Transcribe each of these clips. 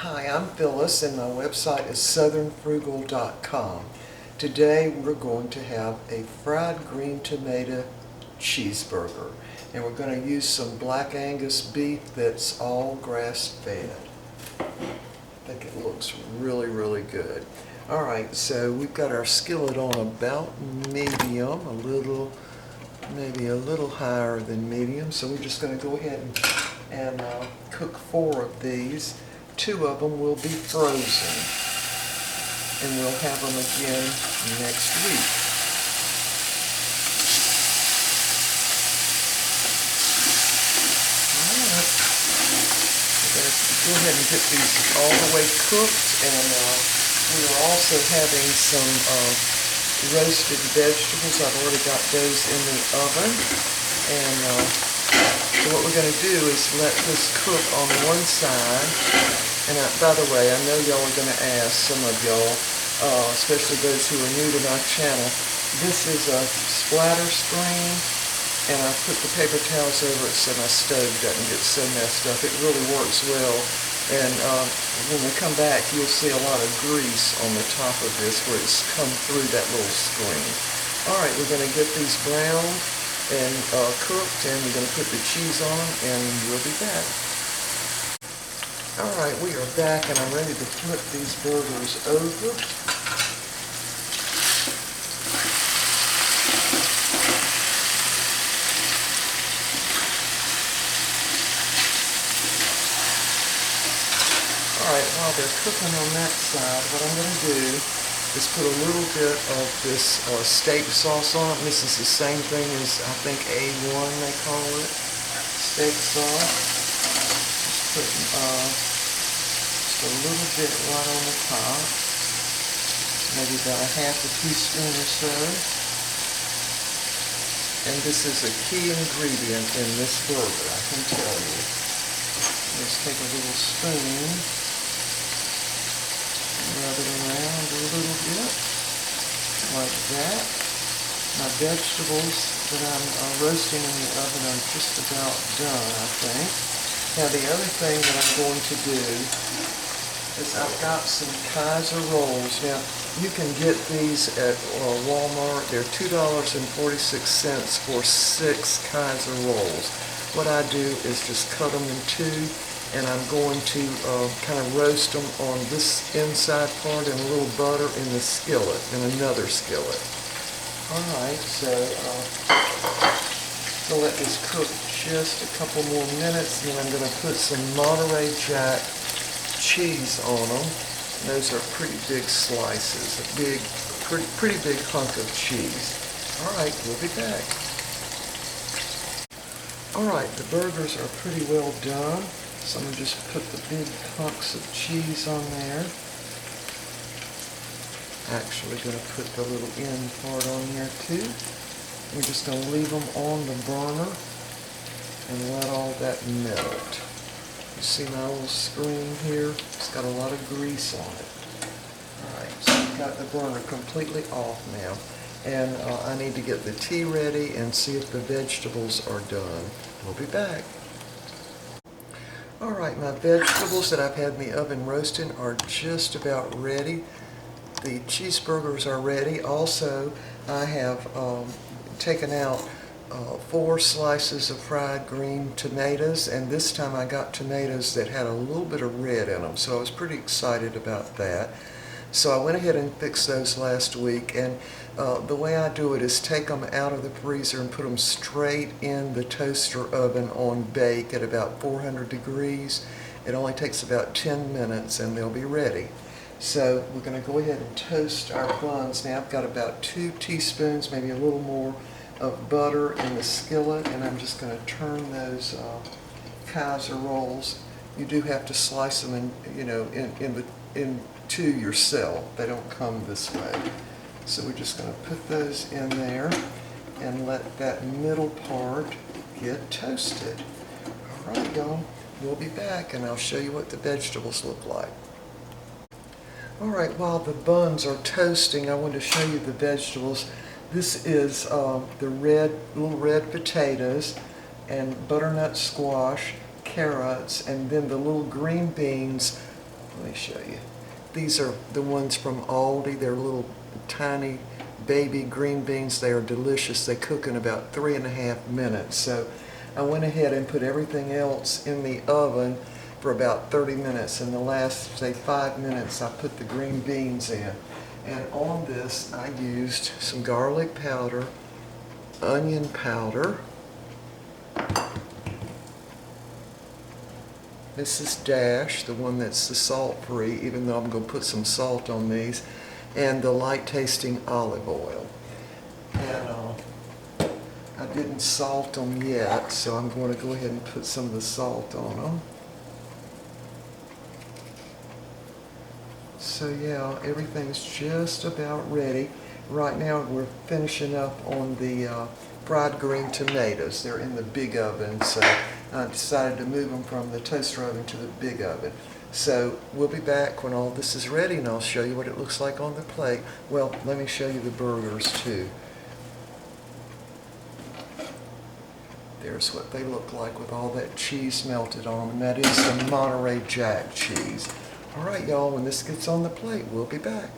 Hi, I'm Phyllis and my website is southernfrugal.com. Today we're going to have a fried green tomato cheeseburger, and we're going to use some black Angus beef that's all grass-fed. I think it looks really good. Alright, so we've got our skillet on about medium, maybe a little higher than medium, so we're just going to go ahead and cook 4 of these. 2 of them will be frozen, and we'll have them again next week. Alright, we're going to go ahead and get these all the way cooked, and we are also having some roasted vegetables. I've already got those in the oven, and so what we're going to do is let this cook on one side. And by the way, I know y'all are going to ask, some of y'all, especially those who are new to my channel, this is a splatter screen, and I put the paper towels over it so my stove doesn't get so messed up. It really works well, and when we come back, you'll see a lot of grease on the top of this where it's come through that little screen. Alright, we're going to get these browned and cooked, and we're going to put the cheese on, and we'll be back. Alright, we are back, and I'm ready to flip these burgers over. Alright, while they're cooking on that side, what I'm going to do is put a little bit of this steak sauce on it. This is the same thing as, I think, A1 they call it, steak sauce. Just put just a little bit right on the top, maybe about a half a teaspoon or so. And this is a key ingredient in this burger, I can tell you. Let's take a little spoon, rub it around a little bit, like that. My vegetables that I'm roasting in the oven are just about done, I think. Now the other thing that I'm going to do is I've got some Kaiser rolls. Now you can get these at Walmart. They're $2.46 for 6 Kaiser rolls. What I do is just cut them in 2, and I'm going to kind of roast them on this inside part and a little butter in the skillet, in another skillet. Alright, so I'll let this cook just a couple more minutes, and then I'm going to put some Monterey Jack cheese on them. Those are pretty big slices, pretty big hunk of cheese. Alright, we'll be back. Alright, the burgers are pretty well done, so I'm going to just put the big hunks of cheese on there. Actually going to put the little end part on there too. We're just going to leave them on the burner and let all that melt. You see my little screen here? It's got a lot of grease on it. Alright, so I've got the burner completely off now. And I need to get the tea ready and see if the vegetables are done. We'll be back. Alright, my vegetables that I've had in the oven roasting are just about ready. The cheeseburgers are ready. Also, I have taken out 4 slices of fried green tomatoes, and this time I got tomatoes that had a little bit of red in them, so I was pretty excited about that. So I went ahead and fixed those last week, and the way I do it is take them out of the freezer and put them straight in the toaster oven on bake at about 400 degrees. It only takes about 10 minutes and they'll be ready. So we're going to go ahead and toast our buns. Now I've got about 2 teaspoons, maybe a little more, of butter in the skillet, and I'm just going to turn those Kaiser rolls. You do have to slice them into yourself. They don't come this way. So we're just going to put those in there and let that middle part get toasted. Alright y'all, we'll be back and I'll show you what the vegetables look like. Alright, while the buns are toasting, I want to show you the vegetables. This is the little red potatoes and butternut squash, carrots, and then the little green beans Let me show you. These are the ones from Aldi. They're little tiny baby green beans. They are delicious. They cook in about 3.5 minutes. So I went ahead and put everything else in the oven for about 30 minutes. In the last, say, 5 minutes, I put the green beans in. And on this, I used some garlic powder, onion powder. This is Dash, the one that's the salt-free, even though I'm going to put some salt on these, and the light-tasting olive oil. And I didn't salt them yet, so I'm going to go ahead and put some of the salt on them. So yeah, everything's just about ready. Right now we're finishing up on the fried green tomatoes. They're in the big oven, so I decided to move them from the toaster oven to the big oven. So we'll be back when all this is ready, and I'll show you what it looks like on the plate. Well, let me show you the burgers too. There's what they look like with all that cheese melted on them, and that is the Monterey Jack cheese. All right, y'all, when this gets on the plate, we'll be back.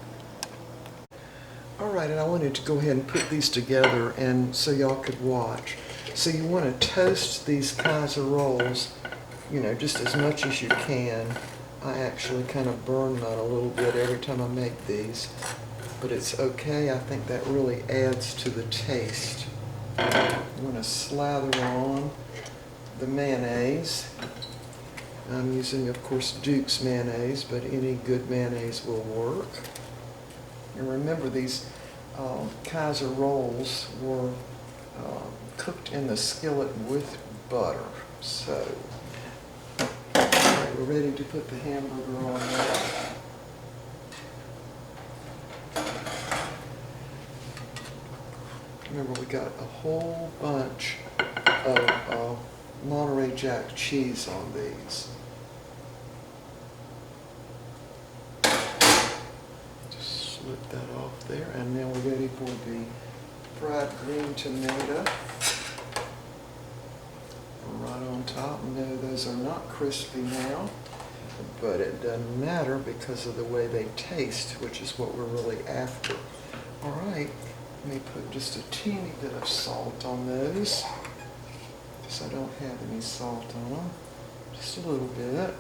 All right, and I wanted to go ahead and put these together and so y'all could watch. So you want to toast these Kaiser rolls, you know, just as much as you can. I actually kind of burn mine a little bit every time I make these, but it's okay. I think that really adds to the taste. You want to slather on the mayonnaise. I'm using, of course, Duke's mayonnaise, but any good mayonnaise will work. And remember, these Kaiser rolls were cooked in the skillet with butter. So, all right, we're ready to put the hamburger on now. Remember, we got a whole bunch of Monterey Jack cheese on these. Just slip that off there, and now we're ready for the fried green tomato. Right on top. No, those are not crispy now, but it doesn't matter because of the way they taste, which is what we're really after. All right, let me put just a teeny bit of salt on those, because I don't have any salt on them. Just a little bit.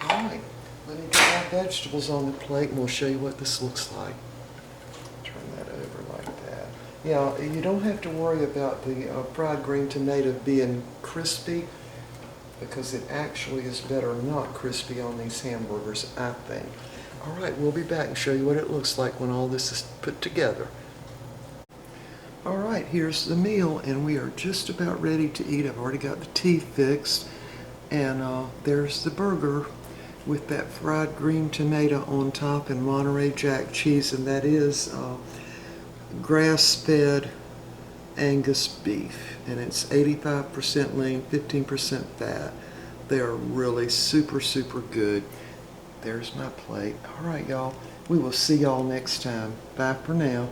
All right, let me get our vegetables on the plate, and we'll show you what this looks like. Turn that over like that. Yeah, you don't have to worry about the fried green tomato being crispy, because it actually is better not crispy on these hamburgers, I think. All right, we'll be back and show you what it looks like when all this is put together. All right, here's the meal, and we are just about ready to eat. I've already got the tea fixed, and there's the burger with that fried green tomato on top and Monterey Jack cheese, and that is grass-fed Angus beef, and it's 85% lean, 15% fat. They are really super, super good. There's my plate. All right, y'all. We will see y'all next time. Bye for now.